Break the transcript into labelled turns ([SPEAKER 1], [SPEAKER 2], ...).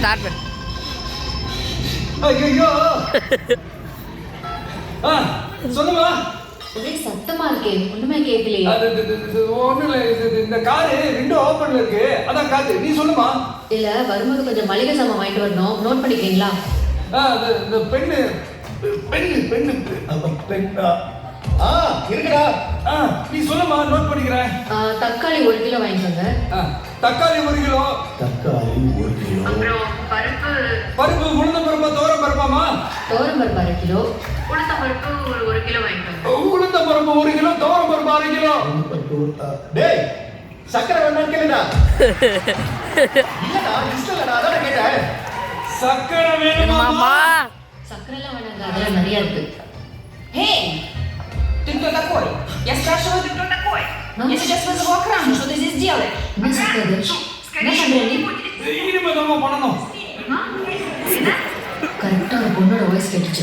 [SPEAKER 1] Start பண்ணு.
[SPEAKER 2] ஐயோ சொல்லுமா.
[SPEAKER 3] ஒரே சத்தமா இருக்கே, ஒண்ணுமே கேட்கலையே.
[SPEAKER 2] ஒண்ணும் இல்ல, இந்த காரு விண்டோ ஓபன்ல இருக்கு, அதான் காத்து. நீ சொல்லுமா.
[SPEAKER 3] இல்ல, வரும்போது கொஞ்சம் மளிகை சாமான் வாங்கிட்டு வரணும், நோட் பண்ணிக்கிறீங்களா?
[SPEAKER 2] இந்த பெண்ணு
[SPEAKER 4] இருக்குடா.
[SPEAKER 2] நீ சொல்லுமா, நோட் பண்ணிக்கிறேன்.
[SPEAKER 3] தக்காளி 1 கிலோ வாங்கிக்கோங்க.
[SPEAKER 2] தக்காளி 1 கிலோ.
[SPEAKER 3] அப்புறம்
[SPEAKER 2] பருப்பு உளுந்தம் பருப்பா தோரம் பருப்பாமா?
[SPEAKER 3] தோரம் பருப்பு 1/2 கிலோ. உளுந்தம் பருப்பு 1 கிலோ வாங்கிக்கோங்க.
[SPEAKER 2] உளுந்தம் பருப்பு 1 கிலோ, தோரம் பருப்பு 1/2 கிலோ.
[SPEAKER 4] டேய், சக்கரை வேணாம் கேளுடா. இல்லடா, இஷ்டம்லடா, அதான் கேட்டேன்.
[SPEAKER 2] சக்கரை வேணுமாமா?
[SPEAKER 3] சக்கரை எல்லாம் வேணாங்க, அதெல்லாம் நிறைய இருக்கு.
[SPEAKER 5] Эй! Ты кто такой? Я спрашиваю, ты кто такой? Я сейчас вызову охрану, что ты здесь делаешь?
[SPEAKER 3] என்ன சத்தது? என்ன பண்றீங்க?
[SPEAKER 2] இனிமே தான் பண்ணணும்.
[SPEAKER 3] கரெக்டா ஒரு பொண்ணோட வாய்ஸ் கேட்டுச்சு.